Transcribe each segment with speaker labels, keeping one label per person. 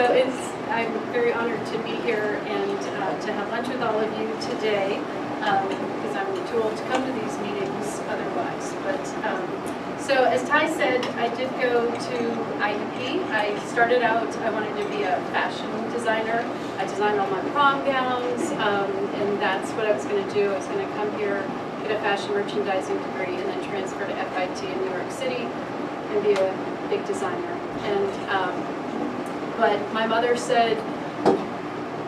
Speaker 1: I'm very honored to be here and to have lunch with all of you today, because I'm too old to come to these meetings otherwise. But so as Ty said, I did go to IUP. I started out, I wanted to be a fashion designer. I designed all my prom gowns, and that's what I was going to do. I was going to come here, get a fashion merchandising degree, and then transfer to FIT in New York City and be a big designer. But my mother said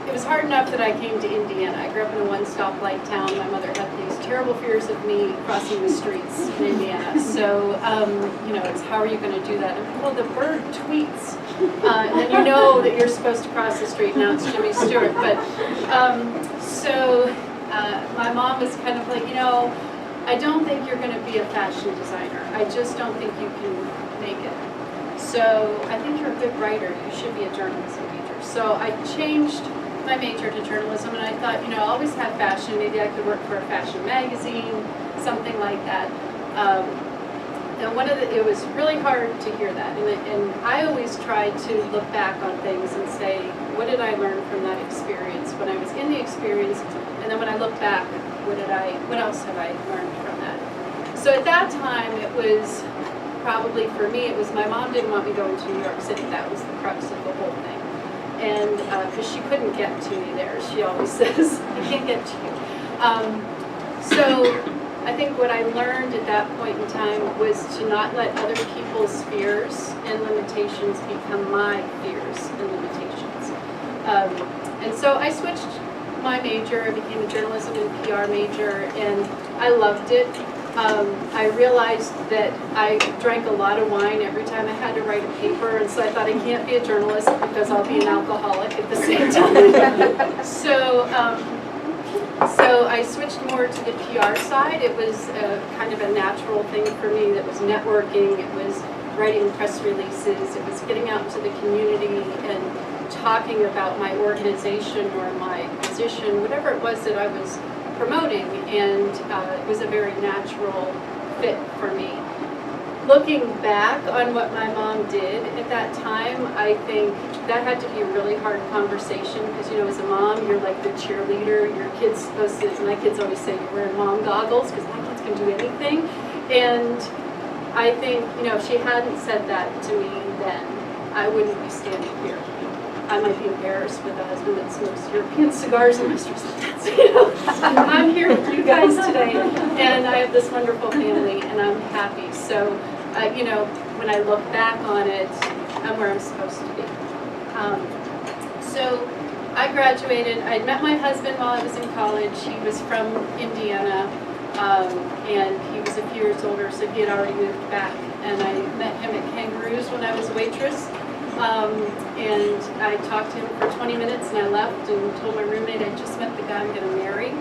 Speaker 1: it was hard enough that I came to Indiana. I grew up in a one-stoplight town. My mother had these terrible fears of me crossing the streets in Indiana. So, it's how are you going to do that? And well, the bird tweets. And then you know that you're supposed to cross the street. Now it's Jimmy Stewart. But my mom was kind of like, I don't think you're going to be a fashion designer. I just don't think you can make it. So I think you're a good writer. You should be a journalism major. So I changed my major to journalism, and I thought, I'll always have fashion. Maybe I could work for a fashion magazine, something like that. And it was really hard to hear that. And I always tried to look back on things and say, what did I learn from that experience when I was in the experience? And then when I look back, what else have I learned from that? So at that time, it was probably for me, it was my mom didn't want me going to New York City. That was the crux of the whole thing. And because she couldn't get to me there, she always says, I can't get to you. So I think what I learned at that point in time was to not let other people's fears and limitations become my fears and limitations. And so I switched my major. I became a journalism and PR major, and I loved it. I realized that I drank a lot of wine every time I had to write a paper, and so I thought I can't be a journalist because I'll be an alcoholic at the same time. So I switched more to the PR side. It was kind of a natural thing for me. That was networking. It was writing press releases. It was getting out to the community and talking about my organization or my position, whatever it was that I was promoting, and it was a very natural fit for me. Looking back on what my mom did at that time, I think that had to be a really hard conversation because, as a mom, you're like the cheerleader. Your kid's supposed to, my kids always say, you're wearing mom goggles because my kids can do anything. And I think, if she hadn't said that to me then, I wouldn't be standing here. I might be embarrassed with a husband that smokes European cigars and Mr. I'm here with you guys today, and I have this wonderful family, and I'm happy. So, when I look back on it, I'm where I'm supposed to be. So, I graduated. I met my husband while I was in college. He was from Indiana, and he was a few years older, so he had already moved back. And I met him at Kangaroos when I was a waitress. And I talked to him for 20 minutes, and I left and told my roommate I just met the guy I'm going to marry,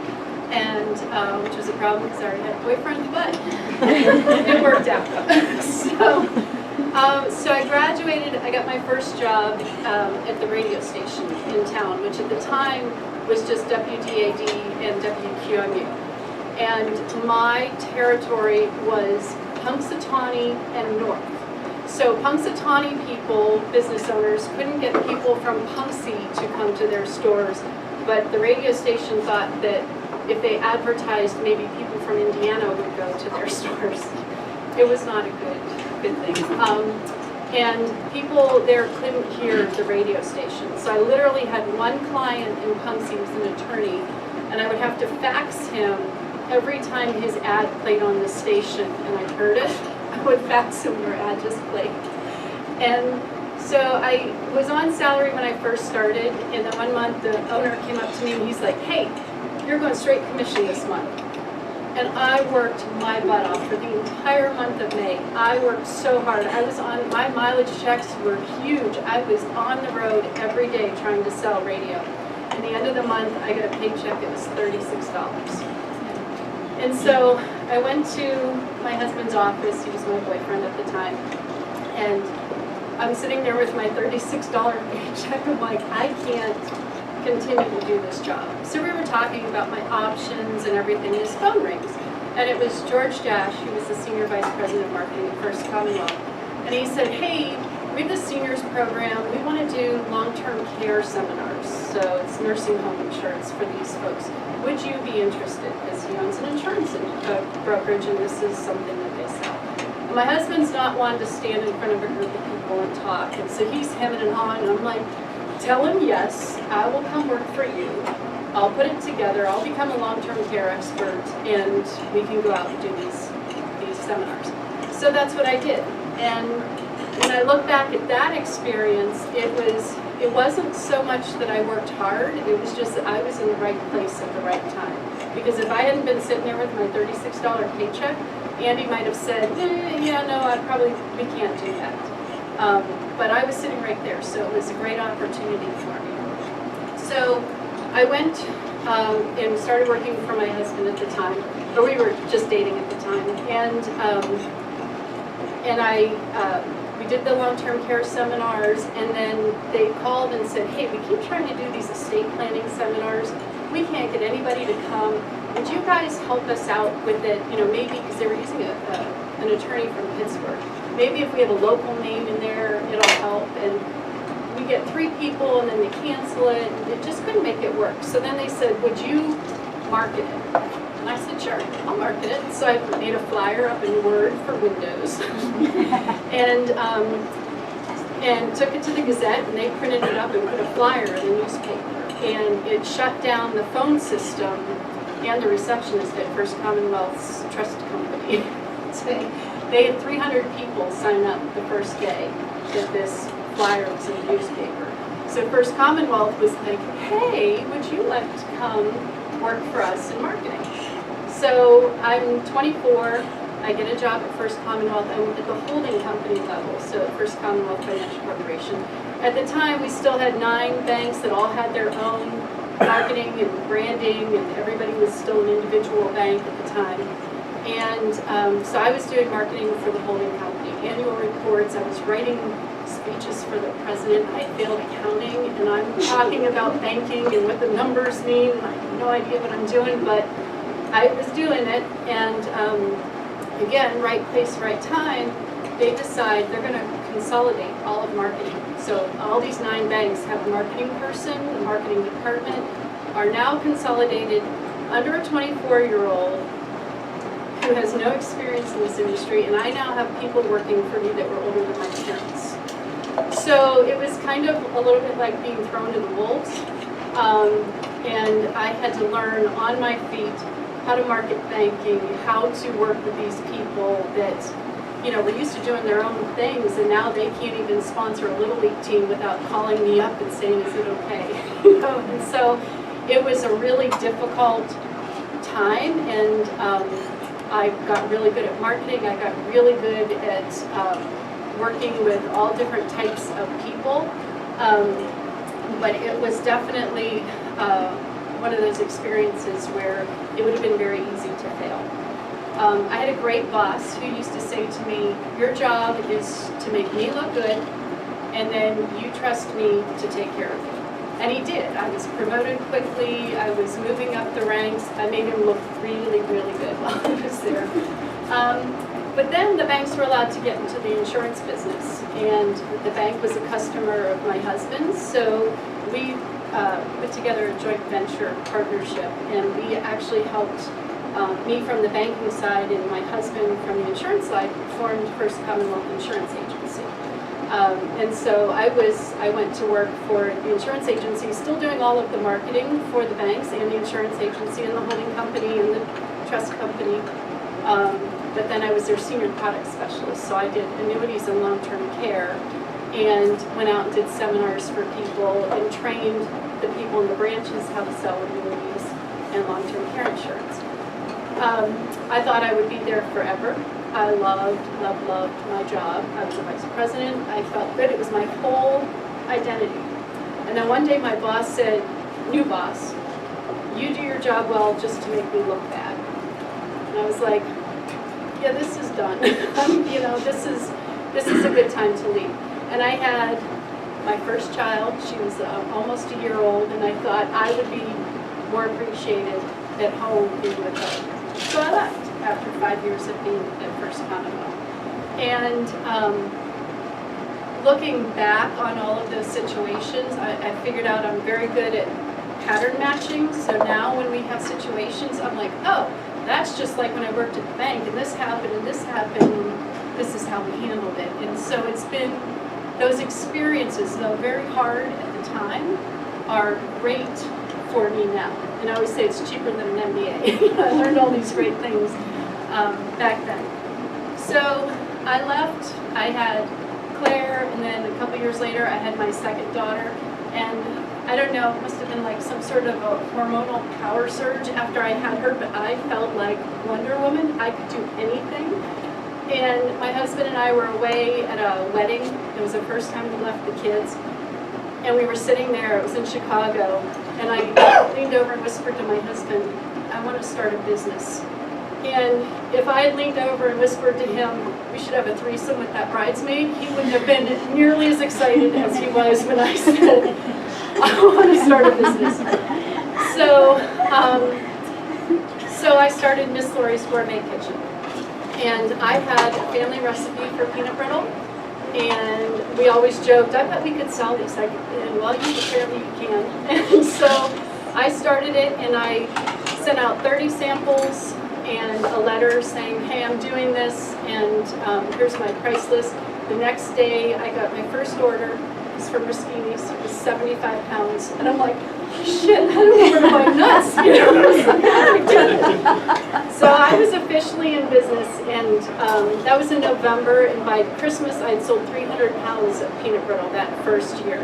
Speaker 1: and which was a problem because I already had a boyfriend, but it worked out. So I graduated. I got my first job at the radio station in town, which at the time was just WDAD and WQMU. And my territory was Punxsutawney and North. So Punxsutawney people, business owners, couldn't get people from Punxsy to come to their stores, but the radio station thought that if they advertised, maybe people from Indiana would go to their stores. It was not a good thing. And people there couldn't hear the radio station. So I literally had one client in Punxsy who was an attorney, and I would have to fax him every time his ad played on the station, and I heard it. I would fax him your ad just played. And so I was on salary when I first started, and then one month the owner came up to me and he's like, hey, you're going straight commission this month. And I worked my butt off for the entire month of May. I worked so hard. My mileage checks were huge. I was on the road every day trying to sell radio. At the end of the month, I got a paycheck that was $36. And so I went to my husband's office. He was my boyfriend at the time. And I'm sitting there with my $36 paycheck. I'm like, I can't continue to do this job. So we were talking about my options and everything, and his phone rings. And it was George Dash, who was the Senior Vice President of Marketing at First Commonwealth. And he said, hey, we have the seniors program. We want to do long-term care seminars. So it's nursing home insurance for these folks. Would you be interested? Because he owns an insurance brokerage, and this is something that they sell. And my husband's not one to stand in front of a group of people and talk. And so he's hemming and hawing, and I'm like, tell him yes, I will come work for you. I'll put it together. I'll become a long-term care expert, and we can go out and do these seminars. So that's what I did. And when I look back at that experience, it wasn't so much that I worked hard. It was just that I was in the right place at the right time. Because if I hadn't been sitting there with my $36 paycheck, Andy might have said, yeah, no, we can't do that. But I was sitting right there, so it was a great opportunity for me. So I went and started working for my husband at the time, or we were just dating at the time, and we did the long-term care seminars, and then they called and said, hey, we keep trying to do these estate planning seminars. We can't get anybody to come. Would you guys help us out with it? You know, maybe, because they were using an attorney from Pittsburgh. Maybe if we have a local name in there, it'll help. And we get 3 people, and then they cancel it. It just couldn't make it work. So then they said, would you market it? And I said, sure, I'll market it. So I made a flyer up in Word for Windows, and took it to the Gazette, and they printed it up and put a flyer in the newspaper. And it shut down the phone system and the receptionist at First Commonwealth's trust company. They had 300 people sign up the first day that this flyer was in the newspaper. So First Commonwealth was like, hey, would you like to come work for us in marketing? So I'm 24, I get a job at First Commonwealth. I'm at the holding company level, so at First Commonwealth Financial Corporation. At the time, we still had 9 banks that all had their own marketing and branding, and everybody was still an individual bank at the time. And so I was doing marketing for the holding company, annual reports. I was writing speeches for the president. I failed accounting, and I'm talking about banking and what the numbers mean. I have no idea what I'm doing, but I was doing it. And again, right place, right time, they decide they're going to consolidate all of marketing. So all these 9 banks have a marketing person, a marketing department, are now consolidated under a 24-year-old who has no experience in this industry, and I now have people working for me that were older than my parents. So it was kind of a little bit like being thrown to the wolves, and I had to learn on my feet how to market banking, how to work with these people that, you know, were used to doing their own things, and now they can't even sponsor a Little League team without calling me up and saying, is it okay? You know, and so it was a really difficult time, and I got really good at marketing. I got really good at working with all different types of people, but it was definitely one of those experiences where it would have been very easy to fail. I had a great boss who used to say to me, your job is to make me look good, and then you trust me to take care of you. And he did. I was promoted quickly. I was moving up the ranks. I made him look really, really good while I was there. But then the banks were allowed to get into the insurance business, and the bank was a customer of my husband's, so we put together a joint venture partnership, and we actually helped me from the banking side and my husband from the insurance side formed First Commonwealth Insurance Agency. And so I went to work for the insurance agency, still doing all of the marketing for the banks and the insurance agency and the holding company and the trust company. But then I was their senior product specialist, so I did annuities and long-term care, and went out and did seminars for people and trained the people in the branches how to sell annuities and long-term care insurance. I thought I would be there forever. I loved my job. I was a vice president. I felt good. It was my whole identity. And then one day my boss said, new boss, you do your job well just to make me look bad. And I was like, yeah, this is done. You know, this is a good time to leave. And I had my first child. She was almost a year old, and I thought I would be more appreciated at home being with her. So I left after 5 years of being at First Commonwealth. And looking back on all of those situations, I figured out I'm very good at pattern matching. So now when we have situations, I'm like, oh, that's just like when I worked at the bank, and this happened, and this happened, and this is how we handled it. And so it's been those experiences, though very hard at the time, are great for me now. And I always say it's cheaper than an MBA. I learned all these great things back then. So I left, I had Claire, and then a couple years later I had my second daughter, and I don't know, it must have been like some sort of a hormonal power surge after I had her, but I felt like Wonder Woman. I could do anything. And my husband and I were away at a wedding. It was the first time we left the kids. And we were sitting there, it was in Chicago, and I leaned over and whispered to my husband, I want to start a business. And if I had leaned over and whispered to him, we should have a threesome with that bridesmaid, he wouldn't have been nearly as excited as he was when I said, I want to start a business. So I started Miss Laurie's Gourmet Kitchen. And I had a family recipe for peanut brittle. And we always joked, I bet we could sell these. And well, apparently you can. And so I started it, and I sent out 30 samples and a letter saying, hey, I'm doing this, and here's my price list. The next day, I got my first order. It was from Rischini's. It was 75 pounds. And I'm like, shit, I don't know where to buy nuts. You know? So I was officially in business, and that was in November, and by Christmas, I had sold 300 pounds of peanut brittle that first year.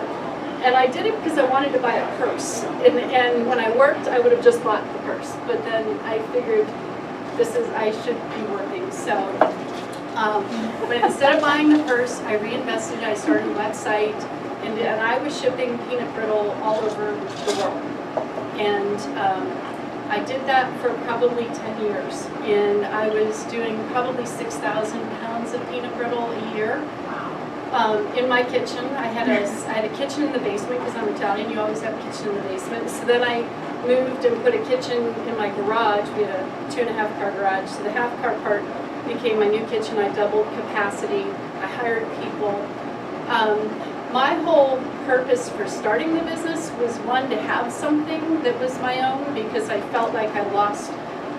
Speaker 1: And I did it because I wanted to buy a purse. And when I worked, I would have just bought the purse. But then I figured, I should be working. So, but instead of buying the purse, I reinvested. I started a website, and I was shipping peanut brittle all over the world. And I did that for probably 10 years. And I was doing probably 6,000 pounds of peanut brittle a year. In my kitchen, I had a kitchen in the basement because I'm Italian. You always have a kitchen in the basement. So then I moved and put a kitchen in my garage. We had a 2.5 car garage. So the half car part became my new kitchen. I doubled capacity. I hired people. My whole purpose for starting the business was, one, to have something that was my own, because I felt like I lost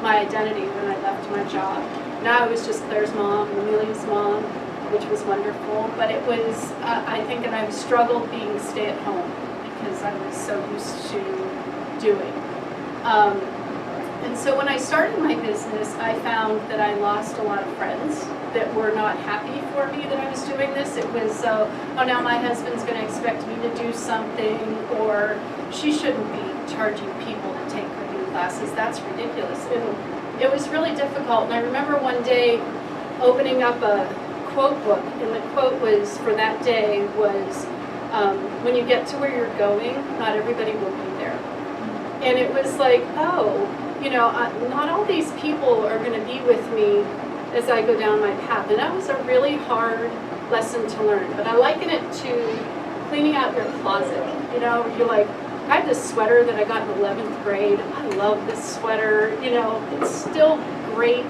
Speaker 1: my identity when I left my job. Now I was just Claire's mom, Amelia's mom, which was wonderful, but it was, I think, and I've struggled being stay-at-home because I was so used to doing. And so when I started my business, I found that I lost a lot of friends that were not happy for me that I was doing this. It was, oh, now my husband's going to expect me to do something, or she shouldn't be charging people to take cooking classes. That's ridiculous. And it was really difficult. And I remember one day opening up a quote book, and the quote was, for that day, was, when you get to where you're going, not everybody will be there. And it was like, oh, you know, not all these people are going to be with me as I go down my path. And that was a really hard lesson to learn. But I liken it to cleaning out your closet. You know, you're like, I had this sweater that I got in 11th grade. I love this sweater. You know, it's still great,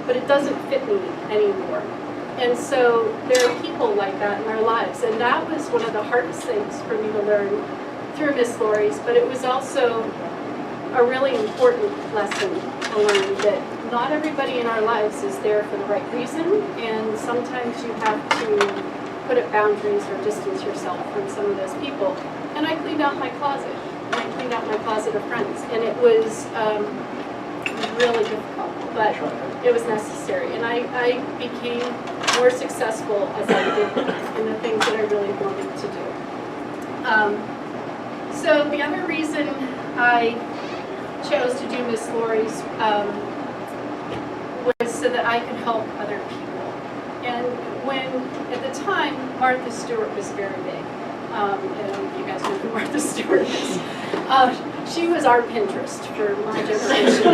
Speaker 1: but it doesn't fit me anymore. And so there are people like that in our lives. And that was one of the hardest things for me to learn through Miss Laurie's. But it was also a really important lesson to learn that not everybody in our lives is there for the right reason, and sometimes you have to put up boundaries or distance yourself from some of those people. And I cleaned out my closet, and I cleaned out my closet of friends, and it was really difficult, but it was necessary. And I became more successful as I did in the things that I really wanted to do. So the other reason I chose to do Miss Laurie's was so that I could help other people. And when, at the time, Martha Stewart was very big. And you guys know who Martha Stewart is. She was our Pinterest for my generation.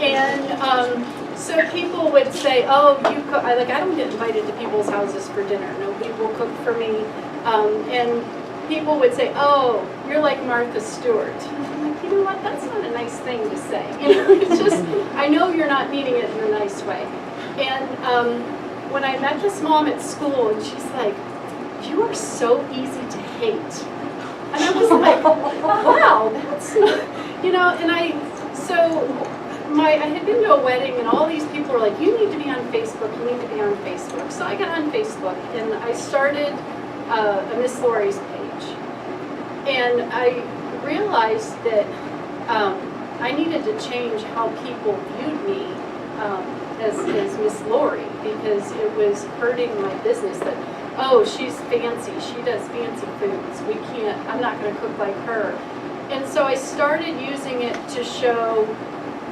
Speaker 1: And so people would say, oh, you cook. I don't get invited to people's houses for dinner. Nobody will cook for me. And people would say, oh, you're like Martha Stewart. And I'm like, you know what, that's not a nice thing to say. You know, it's just, I know you're not meaning it in a nice way. And when I met this mom at school, and she's like, you are so easy to hate. And I was like, wow, that's not, I had been to a wedding and all these people were like, you need to be on Facebook, you need to be on Facebook. So I got on Facebook and I started a Miss Laurie's page. And I realized that I needed to change how people viewed me as Miss Laurie, because it was hurting my business that, oh, she's fancy, she does fancy foods, I'm not going to cook like her. And so I started using it to show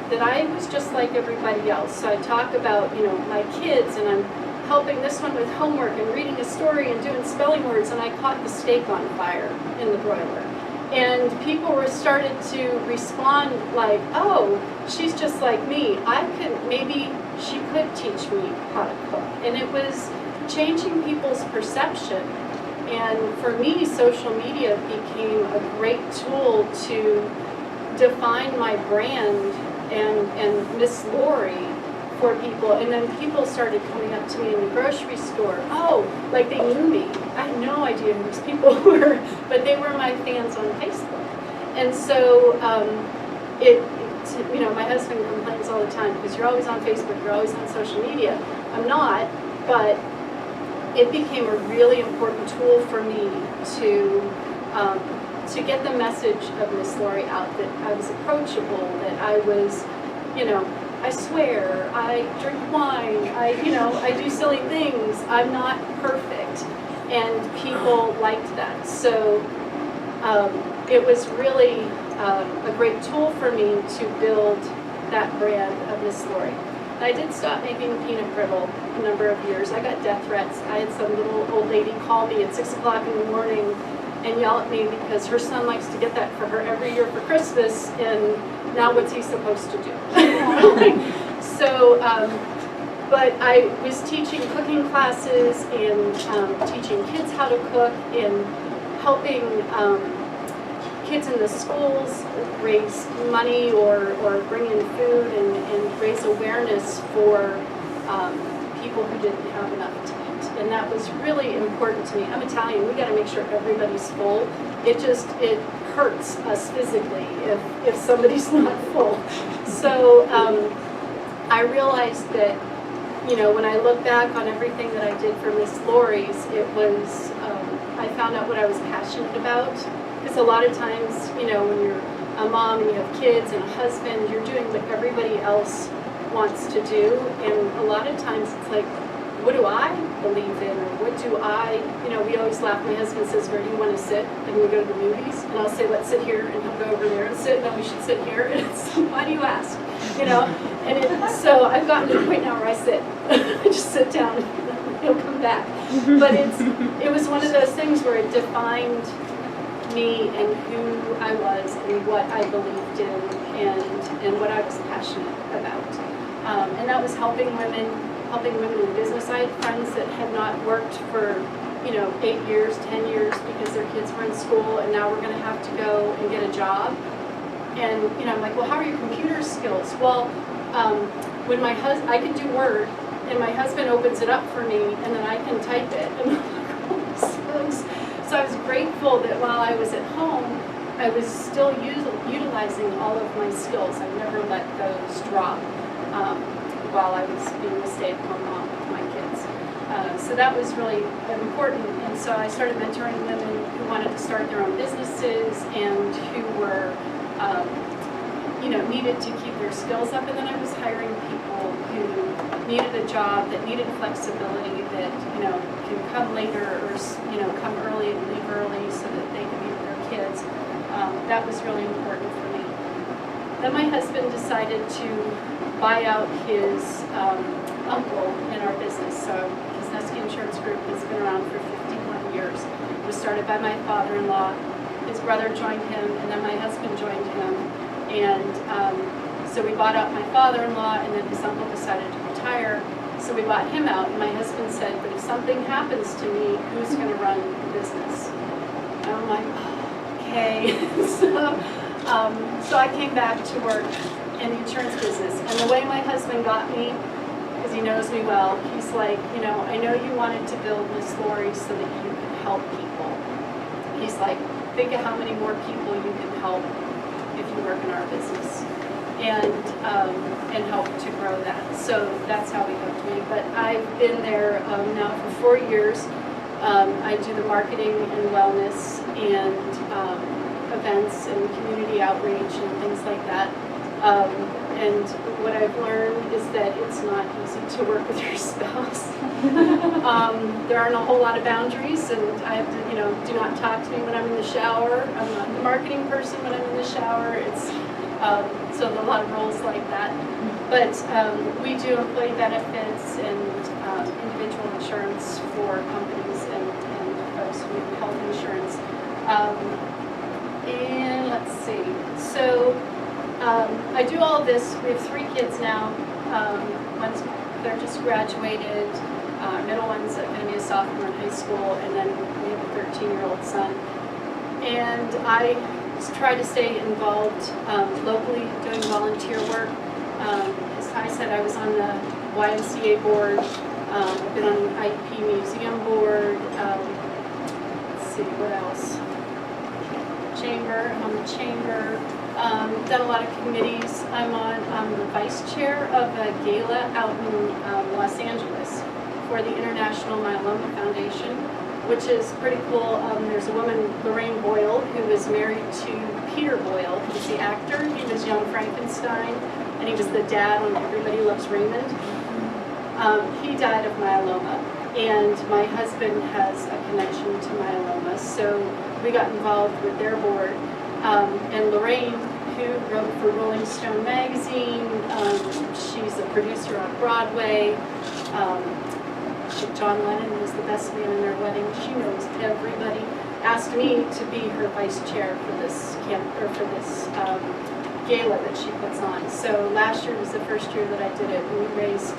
Speaker 1: that I was just like everybody else. So I talk about, my kids, and I'm helping this one with homework and reading a story and doing spelling words, and I caught the steak on fire in the broiler. And people were started to respond like, oh, she's just like me. Maybe she could teach me how to cook. And it was changing people's perception. And for me, social media became a great tool to define my brand and Miss Laurie for people. And then people started coming up to me in the grocery store. Oh, like they knew me. I had no idea who these people were, but they were my fans on Facebook. And so my husband complains all the time, because you're always on Facebook, you're always on social media. I'm not, but it became a really important tool for me to get the message of Miss Laurie out, that I was approachable, that I was, I swear, I drink wine, I do silly things, I'm not perfect, and people liked that. So it was really a great tool for me to build that brand of Miss Laurie. I did stop making peanut brittle a number of years. I got death threats. I had some little old lady call me at 6 o'clock in the morning and yell at me because her son likes to get that for her every year for Christmas, and now what's he supposed to do? So, but I was teaching cooking classes and teaching kids how to cook and helping kids in the schools raise money or bring in food and raise awareness for people who didn't have enough to eat. And that was really important to me. I'm Italian, we gotta make sure everybody's full. It hurts us physically if somebody's not full. So I realized that, when I look back on everything that I did for Miss Laurie's, it was, I found out what I was passionate about. Because a lot of times, when you're a mom and you have kids and a husband, you're doing what everybody else wants to do. And a lot of times it's like, what do I believe in? Or what do I, we always laugh. My husband says, where do you want to sit? And we go to the movies. And I'll say, let's sit here. And he'll go over there and sit. No, we should sit here. And it's, why do you ask? And so I've gotten to the point now where I sit. I just sit down and he'll come back. But it was one of those things where it defined me and who I was and what I believed in and what I was passionate about. And that was helping women in business. I had friends that had not worked for 8 years, 10 years because their kids were in school, and now we're going to have to go and get a job. And I'm like, well, how are your computer skills? Well, when I can do Word, and my husband opens it up for me, and then I can type it. And I'm like, oh, so I was grateful that while I was at home, I was still utilizing all of my skills. I never let those drop while I was being a stay-at-home mom with my kids. So that was really important. And so I started mentoring women who wanted to start their own businesses and who were, needed to keep their skills up. And then I was hiring people who needed a job, that needed flexibility, that, can come later or, come early and leave early so that they can be with their kids. That was really important for me. Then my husband decided to buy out his uncle in our business. So Kuzneski Insurance Group has been around for 51 years. It was started by my father-in-law. His brother joined him, and then my husband joined him. And so we bought out my father-in-law, and then his uncle decided to retire. So we bought him out, and my husband said, but if something happens to me, who's going to run the business? And I'm like, oh, okay. So I came back to work in the insurance business. And the way my husband got me is because he knows me well. He's like, you know, I know you wanted to build Miss Laurie so that you could help people. He's like, think of how many more people you can help if you work in our business, and help to grow that. So that's how he hooked me. But I've been there now for 4 years. I do the marketing and wellness and events and community outreach and things like that. And what I've learned is that it's not easy to work with your spouse. There aren't a whole lot of boundaries, and I have to, you know, do not talk to me when I'm in the shower. I'm not the marketing person when I'm in the shower. It's so a lot of roles like that. But we do employee benefits and individual insurance for companies and folks who need health insurance. And let's see. So I do all of this. We have 3 kids now. They're just graduated. Middle one's going to be a sophomore in high school, and then we have a 13-year-old son. And I try to stay involved locally, doing volunteer work. As Ty said, I was on the YMCA board. I've been on the IEP museum board. Let's see, what else? Chamber, I'm on the chamber. Done a lot of committees. I'm the vice chair of a gala out in Los Angeles for the International Myeloma Foundation, which is pretty cool. There's a woman, Laurie Boyle, who was married to Peter Boyle, who's the actor. He was Young Frankenstein, and he was the dad on Everybody Loves Raymond. He died of myeloma, and my husband has a connection to myeloma, so we got involved with their board. And Lorraine, who wrote for Rolling Stone magazine, she's a producer on Broadway. John Lennon was the best man in their wedding. She knows everybody. Asked me to be her vice chair for this gala that she puts on. So last year was the first year that I did it, and we raised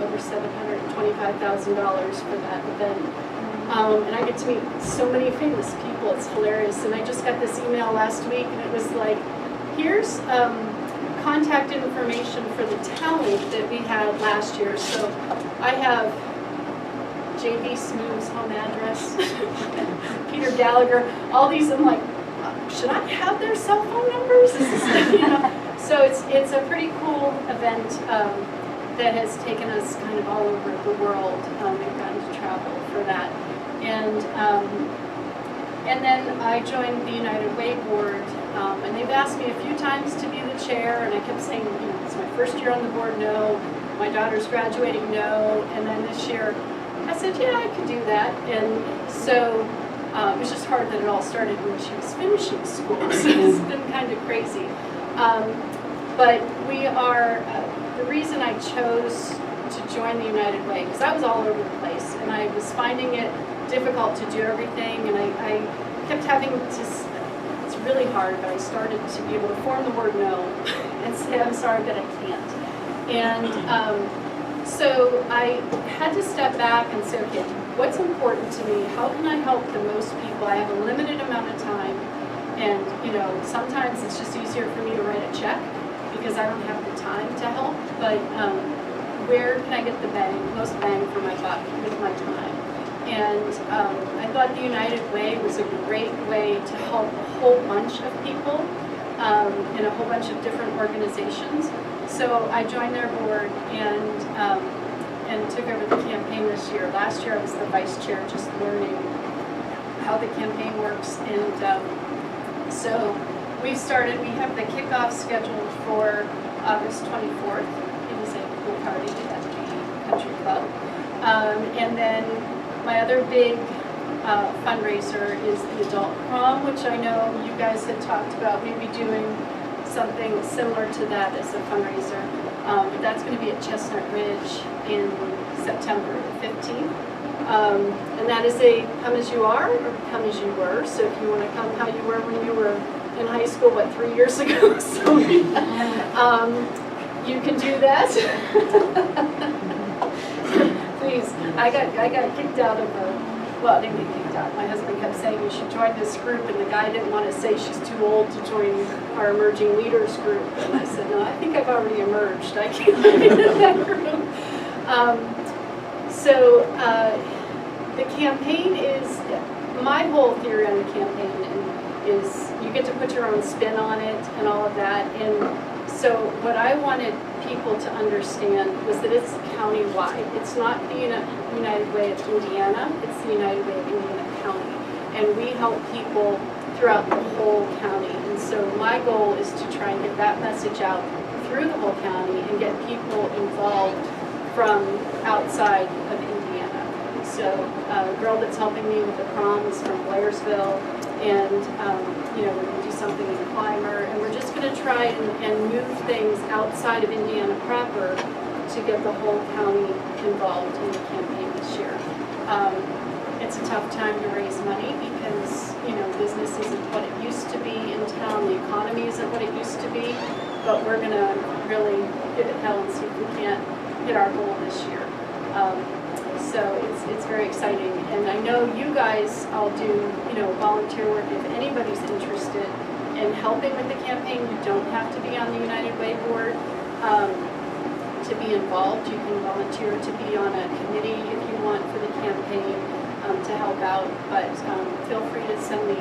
Speaker 1: over $725,000 for that event. And I get to meet so many famous people. It's hilarious. And I just got this email last week, and it was like, here's contact information for the talent that we had last year. So I have J.B. Smooth's home address, Peter Gallagher, all these. I'm like, should I have their cell phone numbers? You know? So it's a pretty cool event that has taken us kind of all over the world. We've gotten to travel for that. And then I joined the United Way board, and they've asked me a few times to be the chair, and I kept saying, you know, it's my first year on the board, no. My daughter's graduating, no. And then this year, I said, yeah, I could do that. And so it was just hard that it all started when she was finishing school, so it's been kind of crazy. But we are, the reason I chose to join the United Way, because I was all over the place, and I was finding it difficult to do everything, and I kept having to, it's really hard, but I started to be able to form the word no and say, I'm sorry, but I can't. And so I had to step back and say, okay, what's important to me? How can I help the most people? I have a limited amount of time, and you know, sometimes it's just easier for me to write a check because I don't have the time to help, but where can I get the most bang for my buck with my time? And I thought the United Way was a great way to help a whole bunch of people in a whole bunch of different organizations. So I joined their board and took over the campaign this year. Last year I was the vice chair, just learning how the campaign works. And so we have the kickoff scheduled for August 24th. It is a pool party at the country club. And then my other big fundraiser is the adult prom, which I know you guys had talked about maybe doing something similar to that as a fundraiser. But that's going to be at Chestnut Ridge in September 15th. And that is a come as you are or come as you were. So if you want to come how you were when you were in high school, 3 years ago? So you can do that. Please, I got kicked out of well, I didn't get kicked out. My husband kept saying you should join this group, and the guy didn't want to say she's too old to join our emerging leaders group. And I said, no, I think I've already emerged. I can't be in that group. The campaign is, my whole theory on the campaign is you get to put your own spin on it and all of that. And so what I wanted people to understand was that it's county-wide. It's not the United Way of Indiana, it's the United Way of Indiana County. And we help people throughout the whole county. And so my goal is to try and get that message out through the whole county and get people involved from outside of Indiana. So a girl that's helping me with the prom is from Blairsville, and we're going to do something in Clymer, and we're just going to try and move things outside of Indiana proper to get the whole county involved in the campaign this year. It's a tough time to raise money because, business isn't what it used to be in town, the economy isn't what it used to be, but we're going to really give it hell and see if we can't hit our goal this year. So it's very exciting, and I know you guys all do volunteer work. If anybody's interested in helping with the campaign, you don't have to be on the United Way board to be involved. You can volunteer to be on a committee if you want for the campaign to help out, but feel free to send me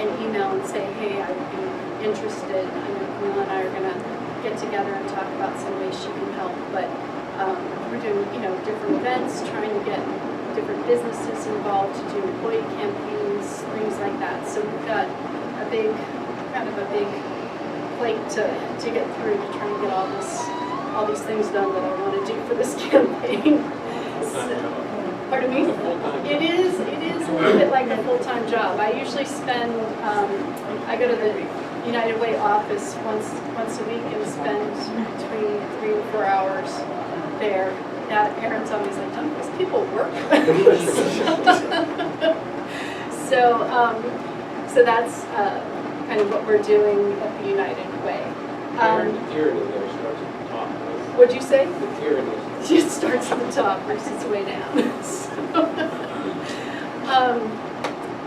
Speaker 1: an email and say, hey, I would be interested. I know Camilla and I are going to get together and talk about some ways she can help, but we're doing, different events, trying to get different businesses involved to do employee campaigns, things like that. So we've got a big plate to get through to try and get all these things done that I want to do for this campaign. Pardon me? It is a little bit like a full-time job. I usually spend, I go to the United Way office once a week and spend between 3 and 4 hours there. Yeah, Aaron's always like, don't those people work? So that's kind of what we're doing at the United Way.
Speaker 2: The tyranny there starts at the top.
Speaker 1: What'd you say?
Speaker 2: The tyranny.
Speaker 1: It starts at the top versus its way down.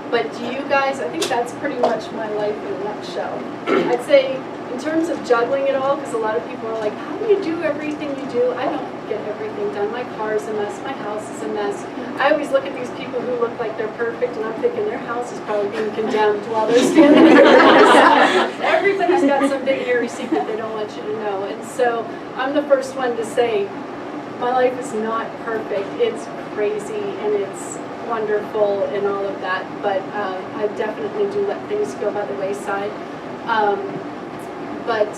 Speaker 1: But do you guys, I think that's pretty much my life in a nutshell. I'd say in terms of juggling it all, because a lot of people are like, how do you do everything you do? I don't get everything done. My car's a mess, my house is a mess. I always look at these people who look like they're perfect, and I'm thinking their house is probably being condemned while they're standing there. Everybody's got some big hairy secret they don't want you to know. And so I'm the first one to say, my life is not perfect. It's crazy and it's wonderful and all of that, but I definitely do let things go by the wayside. But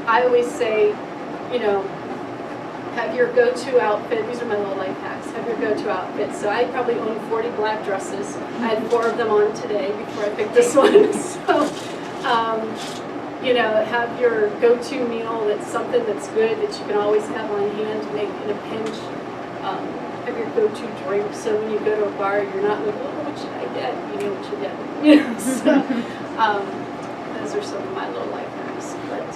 Speaker 1: I always say, have your go-to outfit. These are my little life hacks. Have your go-to outfit. So I probably own 40 black dresses. I had 4 of them on today before I picked this one. So, have your go-to meal that's something that's good that you can always have on hand to make in a pinch. Have your go-to drink, so when you go to a bar, you're not like, oh, what should I get? You know what you get. So those are some of my little life hacks. But